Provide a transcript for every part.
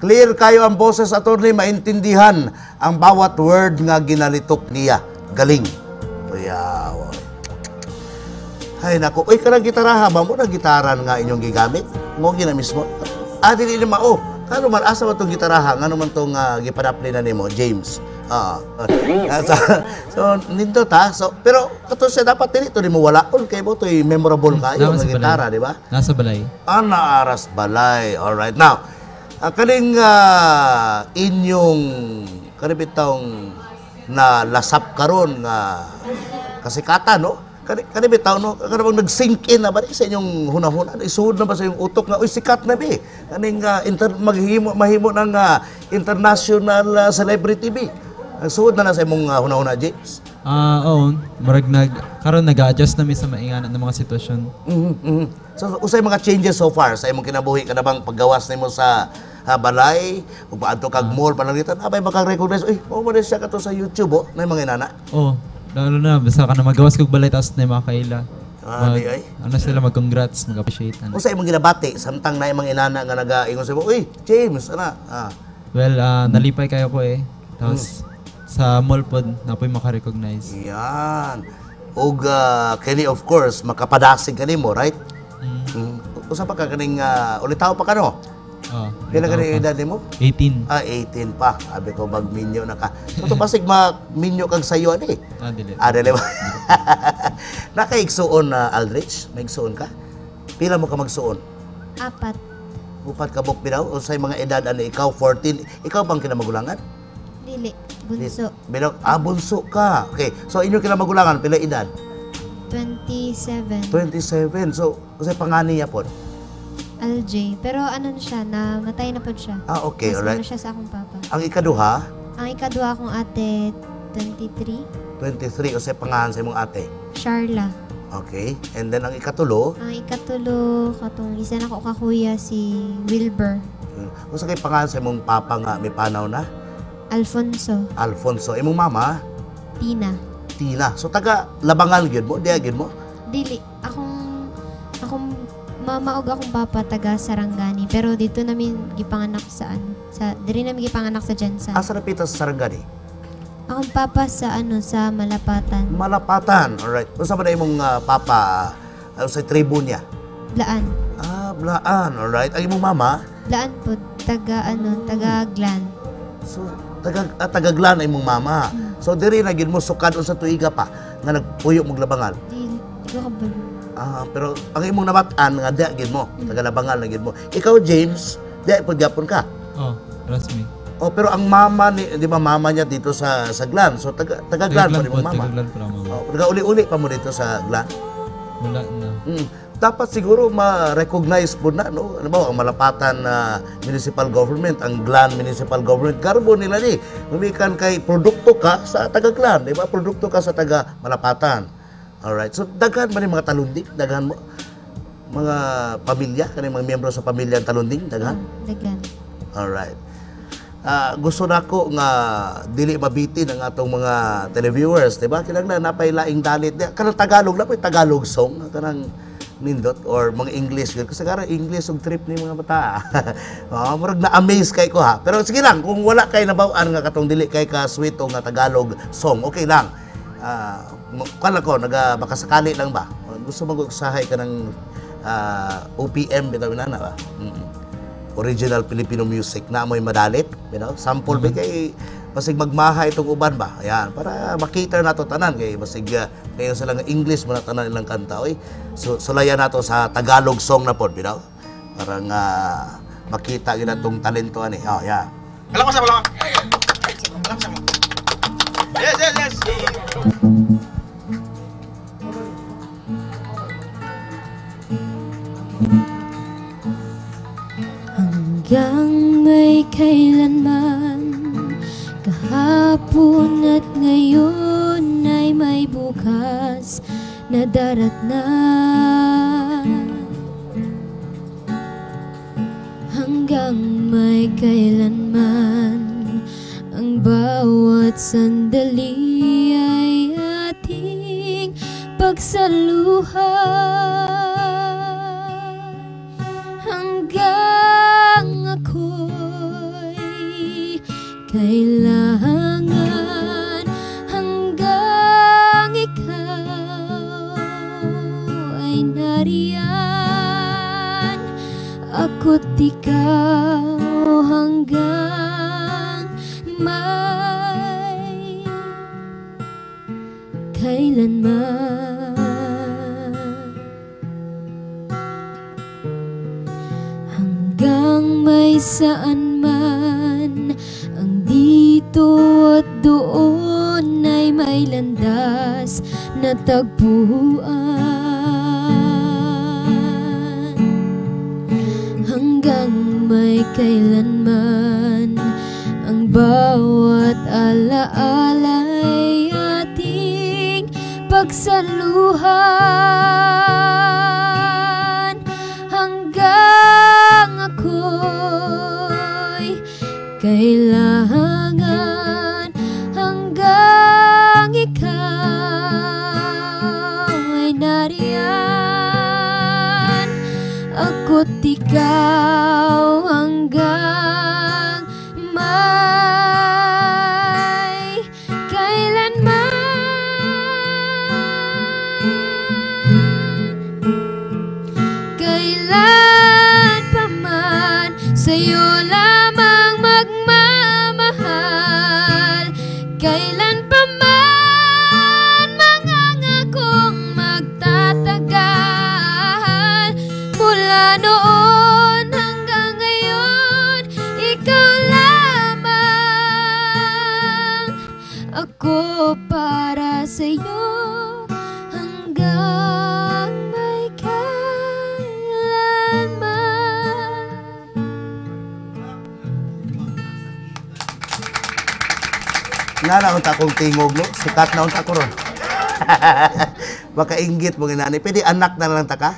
Clear kayo ang boses, attorney, maintindihan ang bawat word nga ginalitok niya. Galing. Kuya, ay, naku. Uy, karang gitaraha ba mo na gitaran nga inyong gigamit? Mo gina mismo? Dili naman, ano man, asa man itong gitaraha? Ano man itong gipadapli na nimo, James? So, nindot ha? So, pero, ito siya dapat dito, di mo wala. Kaya mo ito'y memorable kayo ng gitara, di ba? Nasa balay. Naaras balay. Alright. Now, kaning inyong kanibitang na lasap karon nga kasikatan, no? Kanibitaw, no? Kanibang nag-sink in na ba sa inyong hunahuna? Isuod na ba sa inyong utok nga, uy, sikat na ba eh? Kaning mahimo ng international celebrity ba? Suod na sa imong hunahuna, James? Oo. Karon nag-adjust na mi sa mainganan ng mga sitwasyon. So, usay mga changes so far sa imong kinabuhi, kanabang paggawas nimo sa balay, ug paadto kag mall pananglitan, abay makag-recognize, uy, mo man siya kato sa YouTube, na mga inana. Lalo na, basta ka na magawas kog balay, tapos na yung mga kaila. Di ay? Ano sila, mag-congrats, mag-appreciate. Kung sa imong ginabati, samtang na imong inana nga nag-ingon sa mo, uy, James, ana. Well, nalipay kayo po eh. Tapos, sa mall pod, na po yung makarecognize. Yan. Og, kani of course, makapadasig ka nimo, right? Usa pa ka kaning, ulitaw pa ka, no? Kailan ka na edad mo? 18. 18 pa. Sabi ko, mag-minyo na ka. So, pasig mag-minyo kang sayo, ano eh? Dili. Dili ba? Nakaigsuon na, Aldrich? May igsuon ka? Pila mo ka magsuon? 4. Upat ka buk binaw? O sa mga edad, ano, ikaw 14? Ikaw bang kinamagulangan? Dili. Bunso. Bunso ka. Okay. So, inyo kinamagulangan, pila edad? 27. 27. So, kasi pangani niya po? LJ. Pero ano na siya, namatay na po siya. Okay, mas alright. ano siya sa akong papa. Ang ikaduha? Ang ikaduha akong ate, 23. 23. O sa pangahan sa imong ate? Sharla. Okay. And then, ang ikatulo? Ang ikatulo, katong isa na ko kakuya, si Wilbur. O sa kay pangahan sa imong papa nga, may panaw na? Alfonso. Alfonso. Imong mama? Tina. Tina. So, taga Labangal gyud mo? Diya gyud mo? Dili. Akong mama og akong papa taga Sarangani, pero dito namin gipanganak sa diri namin gipanganak sa Jensen. Asa na pita sa Sarangani? Akong papa sa sa Malapatan. Malapatan. Alright. Unsa ba na imong papa sa tribo niya? Blaan. Blaan. Alright. Ang imong mama? Blaan po, taga Glan. So, taga Glan ang imong mama. So, diri na gid mo sukad sa tuiga pa nga nagpuyo mong Labangal. Dili ko kabalo. Pero ang imong nabatan nga diya gid mo, taga Labangal na gid mo. Ikaw, James, diya pud gyapon ka. Rasmi. Pero ang mama ni, di ba mama niya dito sa Glan. So taga Glan pa rin mong mama. Taga Glan pa lang mama. Uli-uli pa mo dito sa Glan. Wala na. Dapat siguro ma-recognize po na, no? Ano ba, ang Malapatan Municipal Government, ang Glan Municipal Government, garbo nila ni. Lumikan kay produkto ka sa taga Glan, di ba? Produkto ka sa taga Malapatan. Alright. So, daghan ba ni mga talunding? Daghan mo? Mga pamilya? Kanang mga miyembro sa pamilya ang talunding? Daghan? Daghan. Alright. Gusto na ko nga dili mabitin ang atong mga televiewers, di ba? Kinahanglan napay laing dalit. Kanang Tagalog na po, Tagalog song. Kanang nindot or mga English. Kasi karon English og trip ni mga bata. Murag na-amaze kay ko ha. Pero sige lang, kung wala kay nabaw-an nga katong dili kay ka sweet o nga Tagalog song, okay lang. Kala ko, baka sakali lang ba? Gusto mag-usahay ka ng OPM, bitaw na ba? Original Filipino music na amoy madalit, sample ba kay basig magmahay itong uban ba? Ayan, para makita nato tanan kay basig kayo sila nga English mo na tanan ilang kanta. Oy, sulayan nato sa Tagalog song na pod, para nga makita gyud atong talento ani. Yeah. Alam ko sa wala. Yes. Hanggang may kailanman, kahapon at ngayon ay may bukas na daratna. Hanggang may kailanman, ang bawat sandali ay ating pagsaluhan. Hanggang ako'y Kailangan hanggang ikaw ay nariyan, ako't ikaw hanggang may kailanman. Hanggang may saan man ang dito at doon ay may landas na tagpuan. Hanggang may kailanman ang bawat alaala'y ating pagsaluhan. Hanggang ako'y kailangan, hanggang ikaw ay nariyan, ako't ikaw hanggang may kailanman. Kailan pa man sa'yo lamang magmamahal, kailan pa man mangangakong magtatagal. Mula noon hanggang ngayon, ikaw lamang. Ako para sa'yo hanggang may kailanman. Nga na unta kong tingog, no? Sikat na unta ko ron. Makainggit mo ginani. Pwede anak na lang ta ka?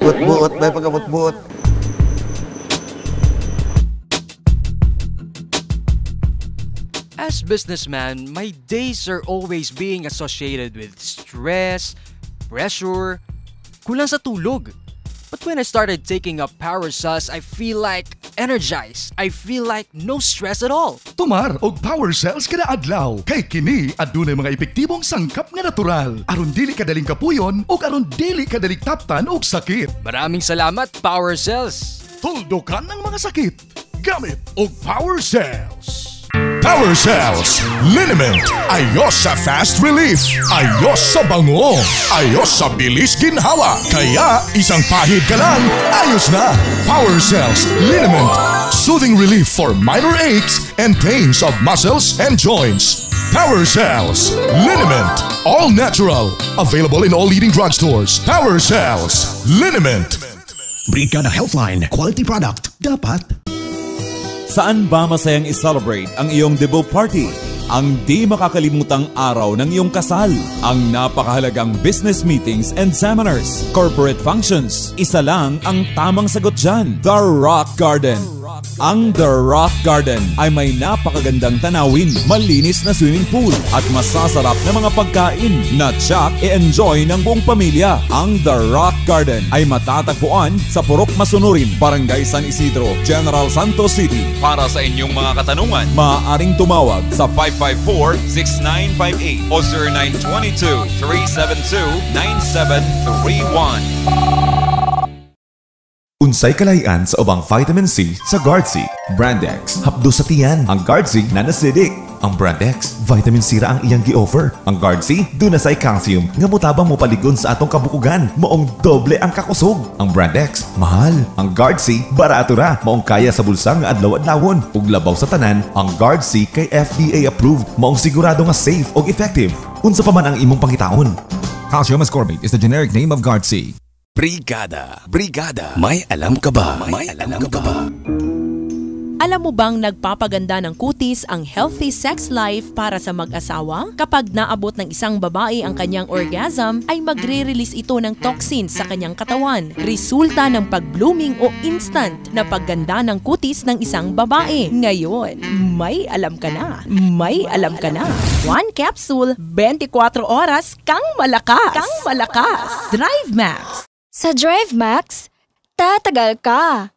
Buot-buot, may pagkabut-buot. As businessman, my days are always being associated with stress, pressure, kulang sa tulog. But when I started taking up Power Cells, I feel like energized. I feel like no stress at all. Tumar og Power Cells kada adlaw. Kay kini adunay mga epektibong sangkap nga natural. Aron dili kadaling kapuyon o aron dili kadaling taptan og sakit. Maraming salamat, Power Cells. Tuldukan ng mga sakit. Gamit og Power Cells. Power Cells, Liniment, ayos sa fast relief, ayos sa bango, ayos sa bilis ginhawa. Kaya isang pahid ka lang, ayos na. Power Cells, Liniment, soothing relief for minor aches and pains of muscles and joints. Power Cells, Liniment, all natural, available in all leading drugstores. Power Cells, Liniment. Brigada Healthline, quality product, dapat. Saan ba masayang i-celebrate ang iyong debut party? Ang di makakalimutang araw ng iyong kasal, ang napakahalagang business meetings and seminars, corporate functions. Isa lang ang tamang sagot dyan, The Rock Garden. Ang The Rock Garden ay may napakagandang tanawin, malinis na swimming pool at masasarap na mga pagkain na tiyak i-enjoy ng buong pamilya. Ang The Rock Garden ay matatagpuan sa Purok Masunurin, Barangay San Isidro, General Santos City. Para sa inyong mga katanungan, maaaring tumawag sa 554-6958 o 0922-372-9731. Unsay kalahian sa ubang vitamin C sa GuardC. Brandex, hapdo sa tiyan. Ang GuardC nanasidik. Ang Brandex, vitamin C ra ang iyang gi-offer. Ang GuardC, dunasay calcium nga mutabang mo paligon sa atong kabukugan. Maong doble ang kakusog. Ang Brandex, mahal. Ang GuardC, barato ra. Maong kaya sa bulsa nga adlaw-adlawon. Ug labaw sa tanan, ang GuardC kay FDA approved. Maong sigurado nga safe ug effective. Unsa pa man ang imong pangitaon. Calcium ascorbate is the generic name of GuardC. Brigada, may alam ka ba? May alam ka ba? Alam mo bang nagpapaganda ng kutis ang healthy sex life para sa mag-asawa? Kapag naabot ng isang babae ang kanyang orgasm, ay magre-release ito ng toxins sa kanyang katawan. Resulta ng pag-blooming o instant na pagganda ng kutis ng isang babae. Ngayon, may alam ka na. May alam ka na. 1 capsule, 24 oras, kang malakas. Kang malakas. Drive Max. Sa Drive Max, tatagal ka.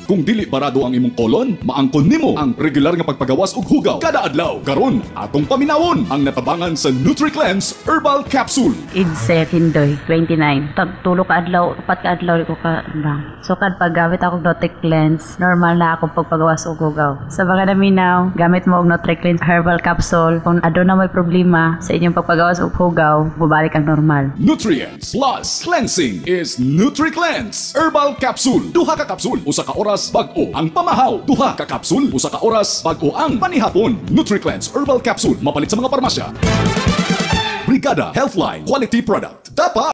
Kung dili barado ang imong kolon, maangkon nimo ang regular nga pagpagawas og hugaw kada adlaw. Karon atong paminawon ang natabangan sa NutriCleanse Herbal Capsule. Idse Hindoy, 29. Tagtulo ka adlaw, 4 ka adlaw ko ka bang. So kad paggamit ako og NutriCleanse, normal na akong pagpagawas og hugaw. Sa mga naminaw, gamit mo og NutriCleanse Herbal Capsule. Kung aduna may problema sa inyong pagpagawas og hugaw, bubalik ang normal. Nutrients plus cleansing is NutriCleanse Herbal Capsule. Duha ka kapsul, usa ka oras bag-o ang pamahaw. Duha ka kapsul, usa ka oras bag-o ang panihapon. NutriCleanse Herbal Capsule mapalit sa mga parmasya. Brigada Healthline Quality Product. Dapat